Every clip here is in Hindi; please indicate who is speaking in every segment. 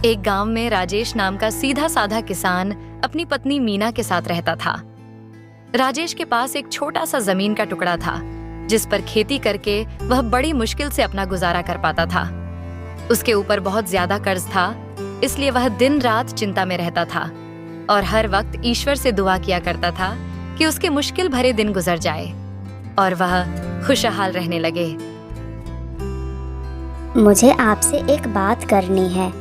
Speaker 1: एक गांव में राजेश नाम का सीधा साधा किसान अपनी पत्नी मीना के साथ रहता था। राजेश के पास एक छोटा सा जमीन का टुकड़ा था, जिस पर खेती करके वह बड़ी मुश्किल से अपना गुजारा कर पाता था। उसके ऊपर बहुत ज्यादा कर्ज था, इसलिए वह दिन रात चिंता में रहता था और हर वक्त ईश्वर से दुआ किया करता था कि उसके मुश्किल भरे दिन गुजर जाए और वह खुशहाल रहने लगे।
Speaker 2: मुझे आपसे एक बात करनी है।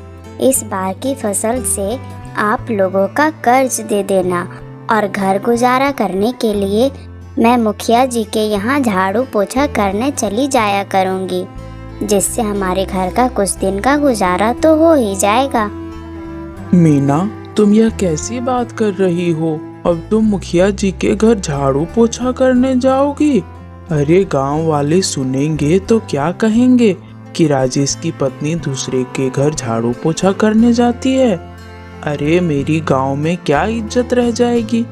Speaker 2: इस बार की फसल से आप लोगों का कर्ज दे देना और घर गुजारा करने के लिए मैं मुखिया जी के यहाँ झाड़ू पोछा करने चली जाया करूँगी, जिससे हमारे घर का कुछ दिन का गुजारा तो हो ही जाएगा।
Speaker 3: मीना, तुम यह कैसी बात कर रही हो? अब तुम मुखिया जी के घर झाड़ू पोछा करने जाओगी? अरे गांव वाले सुनेंगे तो क्या कहेंगे कि राजेश की पत्नी दूसरे के घर झाड़ू पोछा करने जाती है। अरे मेरी गांव में क्या इज्जत रह जाएगी।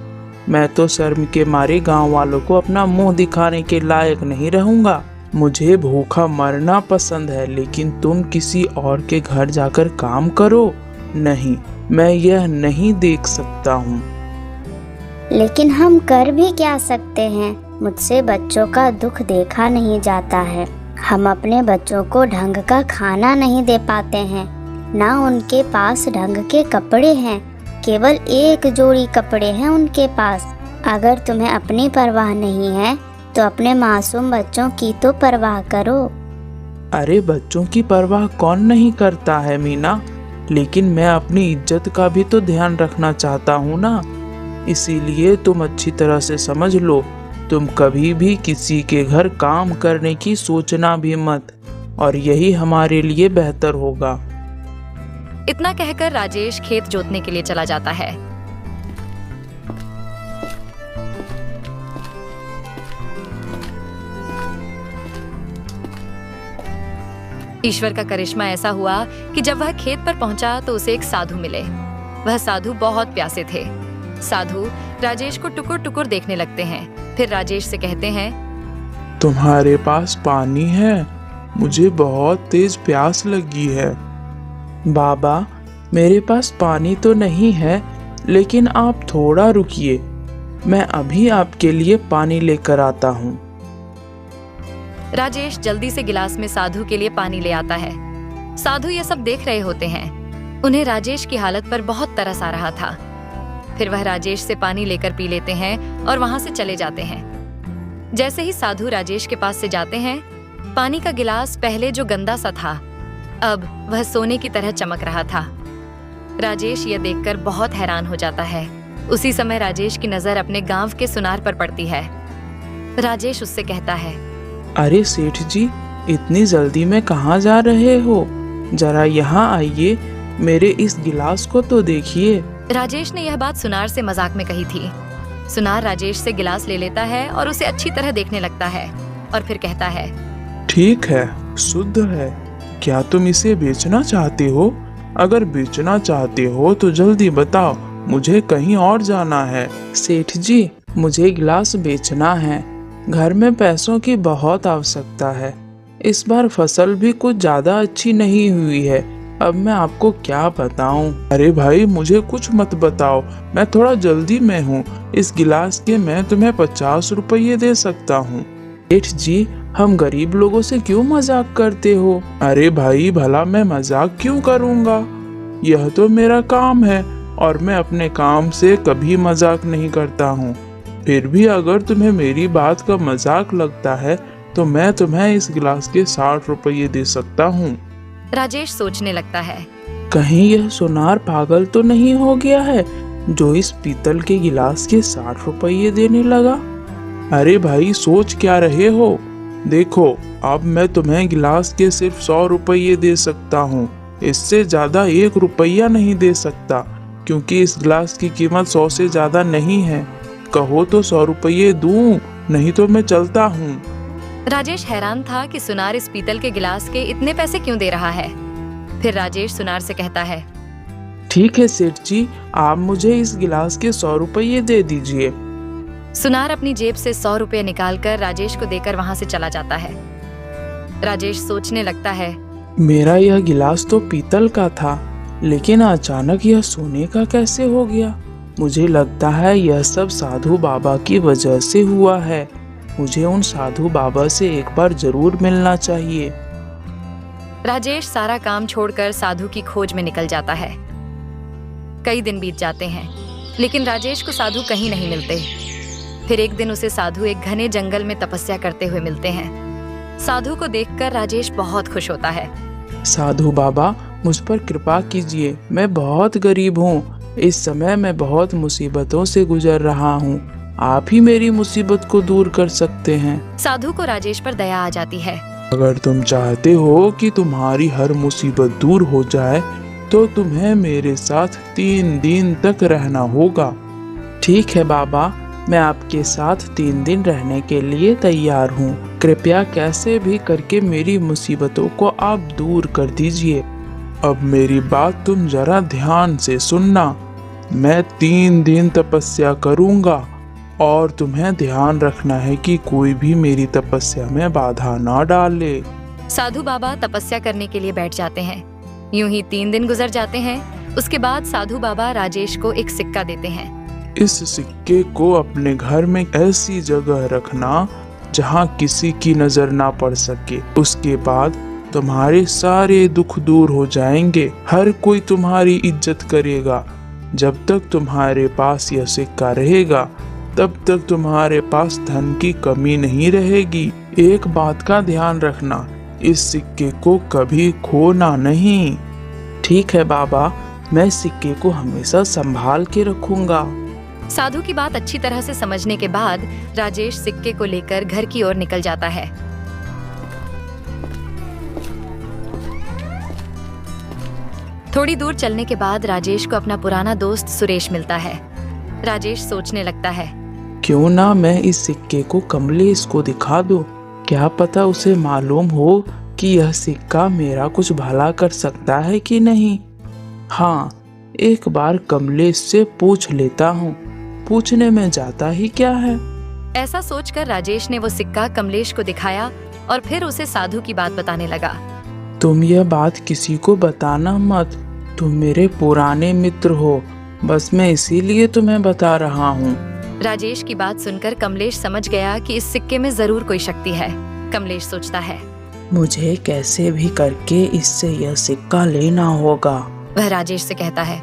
Speaker 3: मैं तो शर्म के मारे गांव वालों को अपना मुंह दिखाने के लायक नहीं रहूंगा। मुझे भूखा मरना पसंद है, लेकिन तुम किसी और के घर जाकर काम करो, नहीं, मैं यह नहीं देख सकता हूँ।
Speaker 2: लेकिन हम कर भी क्या सकते हैं? मुझसे बच्चों का दुख देखा नहीं जाता है। हम अपने बच्चों को ढंग का खाना नहीं दे पाते हैं, ना उनके पास ढंग के कपड़े हैं। केवल एक जोड़ी कपड़े हैं उनके पास। अगर तुम्हें अपनी परवाह नहीं है तो अपने मासूम बच्चों की तो परवाह करो।
Speaker 3: अरे बच्चों की परवाह कौन नहीं करता है मीना, लेकिन मैं अपनी इज्जत का भी तो ध्यान रखना चाहता हूँ ना। इसीलिए तुम अच्छी तरह से समझ लो, तुम कभी भी किसी के घर काम करने की सोचना भी मत, और यही हमारे लिए बेहतर होगा।
Speaker 1: इतना कहकर राजेश खेत जोतने के लिए चला जाता है। ईश्वर का करिश्मा ऐसा हुआ कि जब वह खेत पर पहुंचा तो उसे एक साधु मिले। वह साधु बहुत प्यासे थे। साधु राजेश को टुकुर टुकुर देखने लगते हैं, फिर राजेश से कहते हैं,
Speaker 3: तुम्हारे पास पानी है? मुझे बहुत तेज प्यास लगी है। बाबा, मेरे पास पानी तो नहीं है, लेकिन आप थोड़ा रुकिए, मैं अभी आपके लिए पानी लेकर आता हूँ।
Speaker 1: राजेश जल्दी से गिलास में साधु के लिए पानी ले आता है। साधु ये सब देख रहे होते हैं। उन्हें राजेश की हालत पर बहुत तरस आ रहा था। फिर वह राजेश से पानी लेकर पी लेते हैं और वहां से चले जाते हैं। जैसे ही साधु राजेश के पास से जाते हैं, पानी का गिलास पहले जो गंदा सा था, अब वह सोने की तरह चमक रहा था। राजेश यह देखकर बहुत हैरान हो जाता है। उसी समय राजेश की नजर अपने गांव के सुनार पर पड़ती है। राजेश उससे कहता है,
Speaker 3: अरे सेठ जी, इतनी जल्दी में कहाँ जा रहे हो? जरा यहाँ आइए, मेरे इस गिलास को तो देखिए।
Speaker 1: राजेश ने यह बात सुनार से मजाक में कही थी। सुनार राजेश से गिलास ले लेता है और उसे अच्छी तरह देखने लगता है और फिर कहता है,
Speaker 3: ठीक है, शुद्ध है। क्या तुम इसे बेचना चाहते हो? अगर बेचना चाहते हो तो जल्दी बताओ, मुझे कहीं और जाना है। सेठ जी, मुझे गिलास बेचना है। घर में पैसों की बहुत आवश्यकता है। इस बार फसल भी कुछ ज्यादा अच्छी नहीं हुई है। अब मैं आपको क्या बताऊं? अरे भाई, मुझे कुछ मत बताओ, मैं थोड़ा जल्दी में हूँ। इस गिलास के मैं तुम्हें 50 रुपये दे सकता हूँ। सेठ जी, हम गरीब लोगों से क्यों मजाक करते हो? अरे भाई, भला मैं मजाक क्यों करूँगा? यह तो मेरा काम है और मैं अपने काम से कभी मजाक नहीं करता हूँ। फिर भी अगर तुम्हें मेरी बात का मजाक लगता है तो मैं तुम्हें इस गिलास के 60 रुपये दे सकता हूँ।
Speaker 1: राजेश सोचने लगता है,
Speaker 3: कहीं यह सुनार पागल तो नहीं हो गया है जो इस पीतल के गिलास के 60 रुपये देने लगा? अरे भाई, सोच क्या रहे हो? देखो, अब मैं तुम्हें गिलास के सिर्फ 100 रुपये दे सकता हूँ। इससे ज्यादा 1 रुपया नहीं दे सकता, क्योंकि इस गिलास की कीमत 100 से ज्यादा नहीं है। कहो तो 100 रुपये दूं, नहीं तो मैं चलता हूँ।
Speaker 1: राजेश हैरान था कि सुनार इस पीतल के गिलास के इतने पैसे क्यों दे रहा है। फिर राजेश सुनार से कहता है,
Speaker 3: ठीक है सेठ जी, आप मुझे इस गिलास के 100 रुपये दे दीजिए।
Speaker 1: सुनार अपनी जेब से 100 रुपये निकालकर राजेश को देकर वहां से चला जाता है। राजेश सोचने लगता है,
Speaker 3: मेरा यह गिलास तो पीतल का था, लेकिन अचानक यह सोने का कैसे हो गया? मुझे लगता है यह सब साधु बाबा की वजह से हुआ है। मुझे उन साधु बाबा से एक बार जरूर मिलना चाहिए।
Speaker 1: राजेश सारा काम छोड़कर साधु की खोज में निकल जाता है। कई दिन बीत जाते हैं, लेकिन राजेश को साधु कहीं नहीं मिलते। फिर एक दिन उसे साधु एक घने जंगल में तपस्या करते हुए मिलते हैं। साधु को देखकर राजेश बहुत खुश होता है।
Speaker 3: साधु बाबा, मुझ पर कृपा कीजिए। मैं बहुत गरीब हूँ। इस समय मैं बहुत मुसीबतों से गुजर रहा हूँ। आप ही मेरी मुसीबत को दूर कर सकते हैं।
Speaker 1: साधु को राजेश पर दया आ जाती है।
Speaker 3: अगर तुम चाहते हो कि तुम्हारी हर मुसीबत दूर हो जाए तो तुम्हें मेरे साथ 3 दिन तक रहना होगा। ठीक है बाबा, मैं आपके साथ 3 दिन रहने के लिए तैयार हूँ। कृपया कैसे भी करके मेरी मुसीबतों को आप दूर कर दीजिए। अब मेरी बात तुम जरा ध्यान से सुनना। मैं 3 दिन तपस्या करूँगा और तुम्हें ध्यान रखना है कि कोई भी मेरी तपस्या में बाधा ना डाले।
Speaker 1: साधु बाबा तपस्या करने के लिए बैठ जाते हैं। यूं ही 3 दिन गुजर जाते हैं। उसके बाद साधु बाबा राजेश को एक सिक्का देते हैं।
Speaker 3: इस सिक्के को अपने घर में ऐसी जगह रखना जहाँ किसी की नजर ना पड़ सके। उसके बाद तुम्हारे सारे दुख दूर हो जाएंगे। हर कोई तुम्हारी इज्जत करेगा। जब तक तुम्हारे पास यह सिक्का रहेगा तब तक तुम्हारे पास धन की कमी नहीं रहेगी। एक बात का ध्यान रखना, इस सिक्के को कभी खोना नहीं। ठीक है बाबा, मैं सिक्के को हमेशा संभाल के रखूंगा।
Speaker 1: साधु की बात अच्छी तरह से समझने के बाद राजेश सिक्के को लेकर घर की ओर निकल जाता है। थोड़ी दूर चलने के बाद राजेश को अपना पुराना दोस्त सुरेश मिलता है। राजेश सोचने लगता है,
Speaker 3: क्यों ना मैं इस सिक्के को कमलेश को दिखा दूं। क्या पता उसे मालूम हो कि यह सिक्का मेरा कुछ भला कर सकता है कि नहीं। हाँ, एक बार कमलेश से पूछ लेता हूँ। पूछने में जाता ही क्या है।
Speaker 1: ऐसा सोचकर राजेश ने वो सिक्का कमलेश को दिखाया और फिर उसे साधु की बात बताने लगा।
Speaker 3: तुम यह बात किसी को बताना मत। तुम मेरे पुराने मित्र हो, बस मैं इसीलिए तुम्हें बता रहा हूँ।
Speaker 1: राजेश की बात सुनकर कमलेश समझ गया कि इस सिक्के में जरूर कोई शक्ति है। कमलेश सोचता है,
Speaker 3: मुझे कैसे भी करके इससे यह सिक्का लेना होगा।
Speaker 1: वह राजेश से कहता है,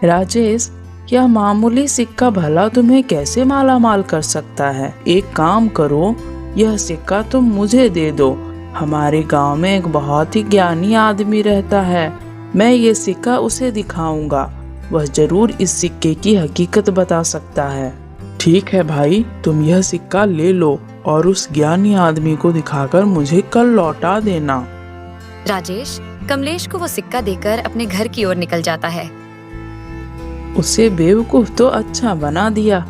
Speaker 3: राजेश, यह मामूली सिक्का भला तुम्हें कैसे माला माल कर सकता है। एक काम करो, यह सिक्का तुम मुझे दे दो। हमारे गांव में एक बहुत ही ज्ञानी आदमी रहता है। मैं ये सिक्का उसे दिखाऊंगा। वह जरूर इस सिक्के की हकीकत बता सकता है। ठीक है भाई, तुम यह सिक्का ले लो और उस ज्ञानी आदमी को दिखाकर मुझे कल लौटा देना।
Speaker 1: राजेश कमलेश को वो सिक्का देकर अपने घर की ओर निकल जाता है।
Speaker 3: उसे बेवकूफ तो अच्छा बना दिया।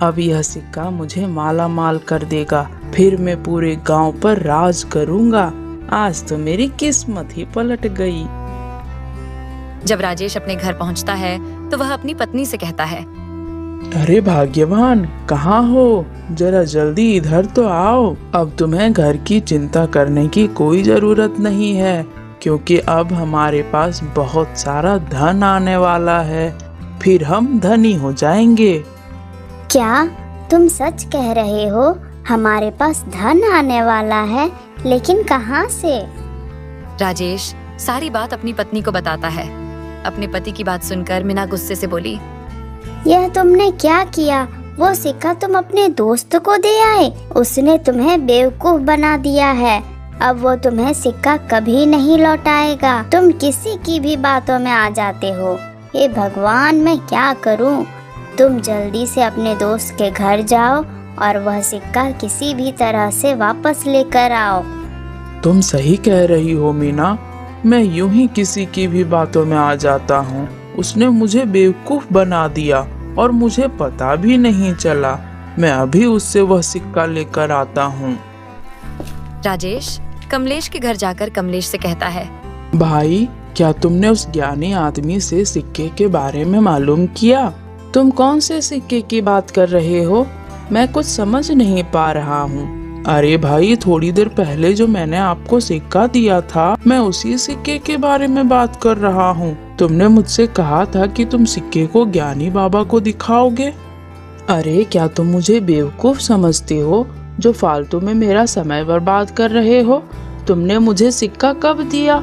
Speaker 3: अब यह सिक्का मुझे माला माल कर देगा। फिर मैं पूरे गांव पर राज करूंगा। आज तो मेरी किस्मत ही पलट गई।
Speaker 1: जब राजेश अपने घर पहुंचता है तो वह अपनी पत्नी से कहता है,
Speaker 3: अरे भाग्यवान, कहाँ हो? जरा जल्दी इधर तो आओ। अब तुम्हें घर की चिंता करने की कोई जरूरत नहीं है, क्योंकि अब हमारे पास बहुत सारा धन आने वाला है। फिर हम धनी हो जाएंगे।
Speaker 2: क्या तुम सच कह रहे हो? हमारे पास धन आने वाला है, लेकिन कहाँ से?
Speaker 1: राजेश सारी बात अपनी पत्नी को बताता है। अपने पति की बात सुनकर मीना गुस्से से बोली,
Speaker 2: यह तुमने क्या किया? वो सिक्का तुम अपने दोस्त को दे आए। उसने तुम्हें बेवकूफ बना दिया है। अब वो तुम्हें सिक्का कभी नहीं लौटाएगा। तुम किसी की भी बातों में आ जाते हो। हे भगवान, मैं क्या करूं? तुम जल्दी से अपने दोस्त के घर जाओ और वह सिक्का किसी भी तरह से वापस लेकर आओ।
Speaker 3: तुम सही कह रही हो मीना। मैं यूं ही किसी की भी बातों में आ जाता हूँ। उसने मुझे बेवकूफ बना दिया और मुझे पता भी नहीं चला। मैं अभी उससे वह सिक्का लेकर आता हूँ।
Speaker 1: राजेश कमलेश के घर जाकर कमलेश से कहता है,
Speaker 3: भाई, क्या तुमने उस ज्ञानी आदमी से सिक्के के बारे में मालूम किया? तुम कौन से सिक्के की बात कर रहे हो? मैं कुछ समझ नहीं पा रहा हूँ। अरे भाई, थोड़ी देर पहले जो मैंने आपको सिक्का दिया था, मैं उसी सिक्के के बारे में बात कर रहा हूँ। तुमने मुझसे कहा था कि तुम सिक्के को ज्ञानी बाबा को दिखाओगे। अरे क्या तुम मुझे बेवकूफ समझते हो जो फालतू में मेरा समय बर्बाद कर रहे हो? तुमने मुझे सिक्का कब दिया?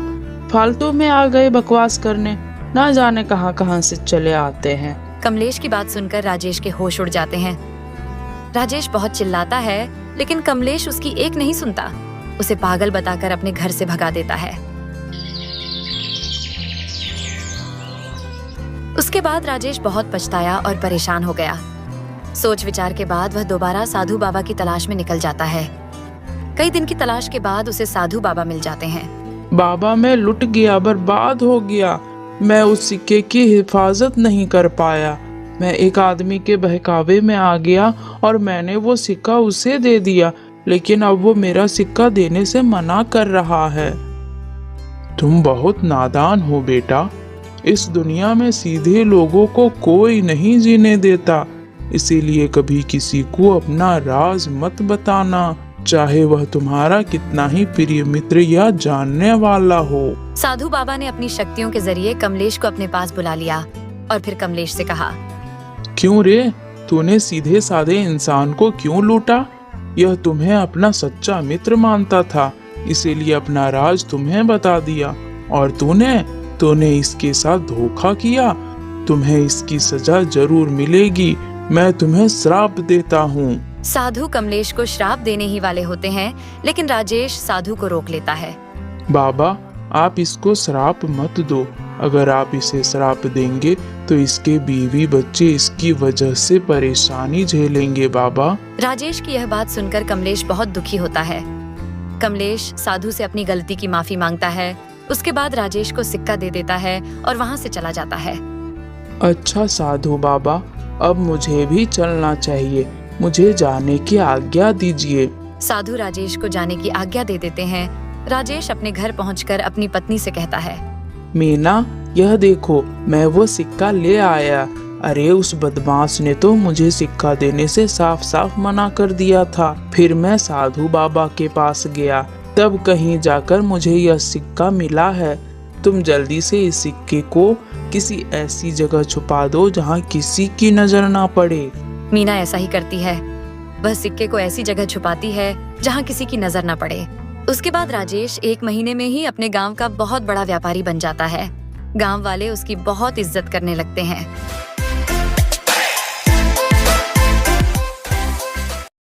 Speaker 3: फालतू में आ गए बकवास करने, ना जाने कहां कहां से चले आते हैं।
Speaker 1: कमलेश की बात सुनकर राजेश के होश उड़ जाते हैं। राजेश बहुत चिल्लाता है, लेकिन कमलेश उसकी एक नहीं सुनता। उसे पागल बताकर अपने घर से भगा देता है। उसके बाद राजेश बहुत पछताया और परेशान हो गया। सोच विचार के बाद वह दोबारा साधु बाबा की तलाश में निकल जाता है। कई दिन की तलाश के बाद उसे साधु बाबा मिल जाते हैं।
Speaker 3: बाबा, मैं लुट गया, बर्बाद हो गया। मैं उस सिक्के की हिफाजत नहीं कर पाया। मैं एक आदमी के बहकावे में आ गया और मैंने वो सिक्का उसे दे दिया, लेकिन अब वो मेरा सिक्का देने से मना कर रहा है। तुम बहुत नादान हो बेटा। इस दुनिया में सीधे लोगों को कोई नहीं जीने देता, इसीलिए कभी किसी को अपना राज मत बताना, चाहे वह तुम्हारा कितना ही प्रिय मित्र या जानने वाला हो।
Speaker 1: साधु बाबा ने अपनी शक्तियों के जरिए कमलेश को अपने पास बुला लिया और फिर कमलेश से कहा,
Speaker 3: क्यों रे, तूने सीधे साधे इंसान को क्यों लूटा? यह तुम्हें अपना सच्चा मित्र मानता था, इसीलिए अपना राज तुम्हें बता दिया, और तूने इसके साथ धोखा किया। तुम्हें इसकी सजा जरूर मिलेगी। मैं तुम्हें श्राप देता हूँ।
Speaker 1: साधु कमलेश को श्राप देने ही वाले होते हैं, लेकिन राजेश साधु को रोक लेता है।
Speaker 3: बाबा, आप इसको श्राप मत दो। अगर आप इसे श्राप देंगे तो इसके बीवी बच्चे इसकी वजह से परेशानी झेलेंगे बाबा।
Speaker 1: राजेश की यह बात सुनकर कमलेश बहुत दुखी होता है। कमलेश साधु से अपनी गलती की माफी मांगता है। उसके बाद राजेश को सिक्का दे देता है और वहाँ से चला जाता है।
Speaker 3: अच्छा साधु बाबा, अब मुझे भी चलना चाहिए। मुझे जाने की आज्ञा दीजिए।
Speaker 1: साधु राजेश को जाने की आज्ञा दे देते हैं। राजेश अपने घर पहुंचकर अपनी पत्नी से कहता है,
Speaker 3: मीना, यह देखो, मैं वो सिक्का ले आया। अरे उस बदमाश ने तो मुझे सिक्का देने से साफ साफ मना कर दिया था। फिर मैं साधु बाबा के पास गया, तब कहीं जाकर मुझे यह सिक्का मिला है। तुम जल्दी से इस सिक्के को किसी ऐसी जगह छुपा दो जहाँ किसी की नजर ना पड़े।
Speaker 1: मीना ऐसा ही करती है। वह सिक्के को ऐसी जगह छुपाती है जहाँ किसी की नजर न पड़े। उसके बाद राजेश 1 महीने में ही अपने गांव का बहुत बड़ा व्यापारी बन जाता है। गांव वाले उसकी बहुत इज्जत करने लगते हैं।